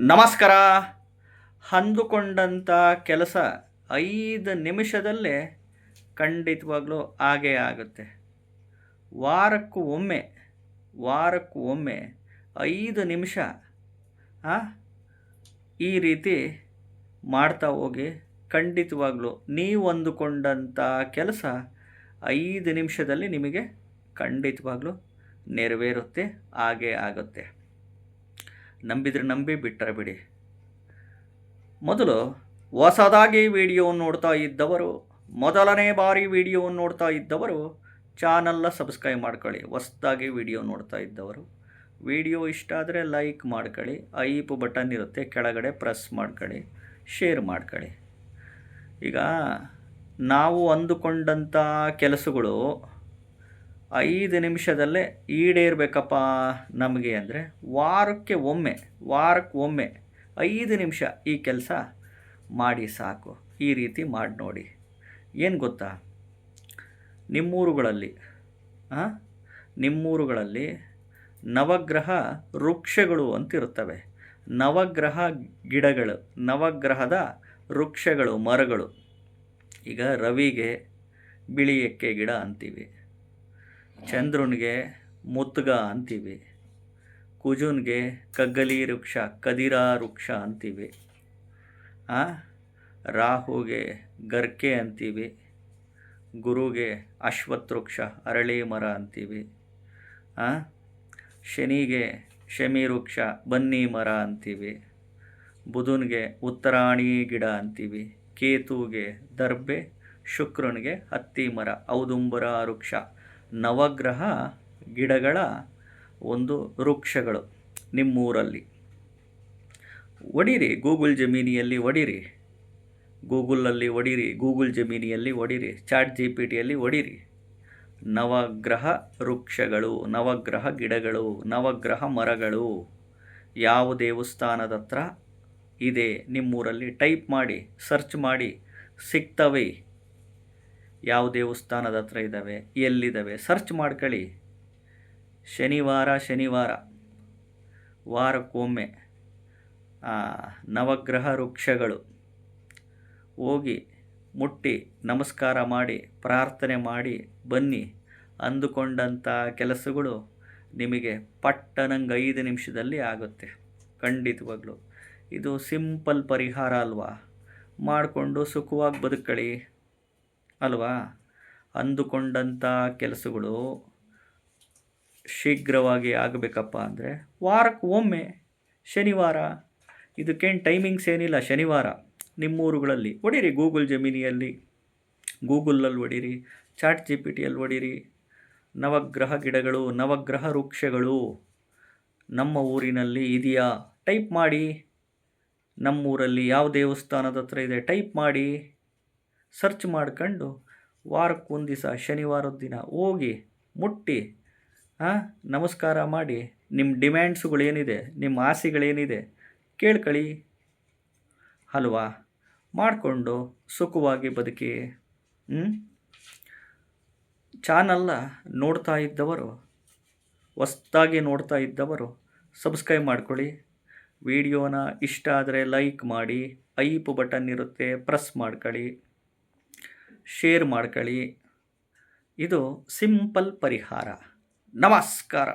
ನಮಸ್ಕಾರ. ಅಂದುಕೊಂಡಂಥ ಕೆಲಸ 5 ನಿಮಿಷದಲ್ಲೇ ಖಂಡಿತವಾಗ್ಲೂ ಆಗೇ ಆಗುತ್ತೆ. ವಾರಕ್ಕೂ ಒಮ್ಮೆ 5 ನಿಮಿಷ ಈ ರೀತಿ ಮಾಡ್ತಾ ಹೋಗಿ. ಖಂಡಿತವಾಗ್ಲೂ ನೀವು ಅಂದುಕೊಂಡಂಥ ಕೆಲಸ 5 ನಿಮಿಷದಲ್ಲಿ ನಿಮಗೆ ಖಂಡಿತವಾಗ್ಲೂ ನೆರವೇರುತ್ತೆ, ಆಗೇ ಆಗುತ್ತೆ. ನಂಬಿದರೆ ನಂಬಿ, ಬಿಟ್ಟರೆ ಬಿಡಿ. ಮೊದಲು ಹೊಸದಾಗಿ ವಿಡಿಯೋವನ್ನು ನೋಡ್ತಾ ಇದ್ದವರು, ಮೊದಲನೇ ಬಾರಿ ವಿಡಿಯೋವನ್ನು ನೋಡ್ತಾ ಇದ್ದವರು ಚಾನಲ್ನ ಸಬ್ಸ್ಕ್ರೈಬ್ ಮಾಡ್ಕೊಳ್ಳಿ. ಹೊಸದಾಗಿ ವಿಡಿಯೋ ನೋಡ್ತಾ ಇದ್ದವರು ವಿಡಿಯೋ ಇಷ್ಟ ಆದರೆ ಲೈಕ್ ಮಾಡ್ಕೊಳ್ಳಿ. ಐಪ್ ಬಟನ್ ಇರುತ್ತೆ ಕೆಳಗಡೆ, ಪ್ರೆಸ್ ಮಾಡ್ಕೊಳ್ಳಿ, ಶೇರ್ ಮಾಡ್ಕೊಳ್ಳಿ. ಈಗ ನಾವು ಅಂದುಕೊಂಡಂಥ ಕೆಲಸಗಳು 5 ನಿಮಿಷದಲ್ಲೇ ಈಡೇರಬೇಕಪ್ಪ ನಮಗೆ ಅಂದರೆ ವಾರಕ್ಕೆ ಒಮ್ಮೆ 5 ನಿಮಿಷ ಈ ಕೆಲಸ ಮಾಡಿ ಸಾಕು. ಈ ರೀತಿ ಮಾಡಿ ನೋಡಿ. ಏನು ಗೊತ್ತಾ, ನಿಮ್ಮೂರುಗಳಲ್ಲಿ ನವಗ್ರಹ ವೃಕ್ಷಗಳು ಅಂತಿರುತ್ತವೆ. ನವಗ್ರಹ ಗಿಡಗಳು, ನವಗ್ರಹದ ವೃಕ್ಷಗಳು, ಮರಗಳು. ಈಗ ರವಿಗೆ ಬಿಳಿ ಎಕ್ಕೆ ಗಿಡ ಅಂತೀವಿ, ಚಂದ್ರನಿಗೆ ಮುತ್ಗ ಅಂತೀವಿ, ಕುಜುನ್ಗೆ ಕಗ್ಗಲಿ ವೃಕ್ಷ, ಕದಿರ ವೃಕ್ಷ ಅಂತೀವಿ, ರಾಹುಗೆ ಗರ್ಕೆ ಅಂತೀವಿ, ಗುರುಗೆ ಅಶ್ವತ್ಥ ವೃಕ್ಷ, ಅರಳಿ ಮರ ಅಂತೀವಿ, ಶನಿಗೆ ಶಮಿ ವೃಕ್ಷ, ಬನ್ನಿ ಮರ ಅಂತೀವಿ, ಬುಧನಿಗೆ ಉತ್ತರಾಣಿ ಗಿಡ ಅಂತೀವಿ, ಕೇತುಗೆ ದರ್ಬೆ, ಶುಕ್ರನಿಗೆ ಹತ್ತಿ ಮರ, ಔದುಂಬರ ವೃಕ್ಷ. ನವಗ್ರಹ ಗಿಡಗಳ ಒಂದು ವೃಕ್ಷಗಳು ನಿಮ್ಮೂರಲ್ಲಿ. ಹೊಡೀರಿ, ಗೂಗಲ್ ಜಮೀನಿಯಲ್ಲಿ ಹೊಡೀರಿ, ಗೂಗಲಲ್ಲಿ ಹೊಡೀರಿ, ಗೂಗಲ್ ಜಮೀನಿಯಲ್ಲಿ ಹೊಡೀರಿ, ಚಾಟ್ GPT ಹೊಡೀರಿ. ನವಗ್ರಹ ವೃಕ್ಷಗಳು, ನವಗ್ರಹ ಗಿಡಗಳು, ನವಗ್ರಹ ಮರಗಳು ಯಾವ ದೇವಸ್ಥಾನದ ಹತ್ರ ಇದೆ ನಿಮ್ಮೂರಲ್ಲಿ ಟೈಪ್ ಮಾಡಿ, ಸರ್ಚ್ ಮಾಡಿ, ಸಿಗ್ತವೆ. ಯಾವ ದೇವಸ್ಥಾನದ ಹತ್ರ ಇದ್ದಾವೆ, ಎಲ್ಲಿದ್ದಾವೆ ಸರ್ಚ್ ಮಾಡ್ಕೊಳ್ಳಿ. ಶನಿವಾರ ವಾರಕ್ಕೊಮ್ಮೆ ನವಗ್ರಹ ವೃಕ್ಷಗಳು ಹೋಗಿ ಮುಟ್ಟಿ ನಮಸ್ಕಾರ ಮಾಡಿ, ಪ್ರಾರ್ಥನೆ ಮಾಡಿ ಬನ್ನಿ. ಅಂದುಕೊಂಡಂಥ ಕೆಲಸಗಳು ನಿಮಗೆ ಪಟ್ಟನಂಗೆ 5 ನಿಮಿಷದಲ್ಲಿ ಆಗುತ್ತೆ ಖಂಡಿತವಾಗ್ಲೂ. ಇದು ಸಿಂಪಲ್ ಪರಿಹಾರ ಅಲ್ವಾ? ಮಾಡಿಕೊಂಡು ಸುಖವಾಗಿ ಬದುಕಳಿ ಅಲ್ವಾ? ಅಂದುಕೊಂಡಂಥ ಕೆಲಸಗಳು ಶೀಘ್ರವಾಗಿ ಆಗಬೇಕಪ್ಪ ಅಂದರೆ ವಾರಕ್ಕೆ ಒಮ್ಮೆ ಶನಿವಾರ. ಇದಕ್ಕೇನು ಟೈಮಿಂಗ್ಸ್ ಏನಿಲ್ಲ. ಶನಿವಾರ ನಿಮ್ಮೂರುಗಳಲ್ಲಿ ಹೊಡೀರಿ, ಗೂಗಲ್ ಜಮೀನಿಯಲ್ಲಿ, ಗೂಗಲಲ್ಲಿ ಹೊಡೀರಿ, ಚಾಟ್ GPTಯಲ್ಲಿ ಹೊಡೀರಿ. ನವಗ್ರಹ ಗಿಡಗಳು, ನವಗ್ರಹ ವೃಕ್ಷಗಳು ನಮ್ಮ ಊರಿನಲ್ಲಿ ಇದೆಯಾ ಟೈಪ್ ಮಾಡಿ. ನಮ್ಮೂರಲ್ಲಿ ಯಾವ ದೇವಸ್ಥಾನದ ಹತ್ರ ಇದೆ ಟೈಪ್ ಮಾಡಿ, ಸರ್ಚ್ ಮಾಡ್ಕೊಂಡು ವಾರಕ್ಕೊಂದು ದಿವಸ ಶನಿವಾರದ ದಿನ ಹೋಗಿ ಮುಟ್ಟಿ ನಮಸ್ಕಾರ ಮಾಡಿ. ನಿಮ್ಮ ಡಿಮ್ಯಾಂಡ್ಸುಗಳೇನಿದೆ, ನಿಮ್ಮ ಆಸೆಗಳೇನಿದೆ ಕೇಳ್ಕೊಳ್ಳಿ ಅಲ್ವಾ? ಮಾಡಿಕೊಂಡು ಸುಖವಾಗಿ ಬದುಕಿ. ಚಾನಲ್ನ ನೋಡ್ತಾ ಇದ್ದವರು, ಹೊಸ್ದಾಗಿ ನೋಡ್ತಾ ಇದ್ದವರು ಸಬ್ಸ್ಕ್ರೈಬ್ ಮಾಡ್ಕೊಳ್ಳಿ. ವಿಡಿಯೋನ ಇಷ್ಟ ಆದರೆ ಲೈಕ್ ಮಾಡಿ, ಐಪ್ ಬಟನ್ ಇರುತ್ತೆ ಪ್ರೆಸ್ ಮಾಡ್ಕೊಳ್ಳಿ, ಶೇರ್ ಮಾಡ್ಕೊಳ್ಳಿ. ಇದು ಸಿಂಪಲ್ ಪರಿಹಾರ. ನಮಸ್ಕಾರ.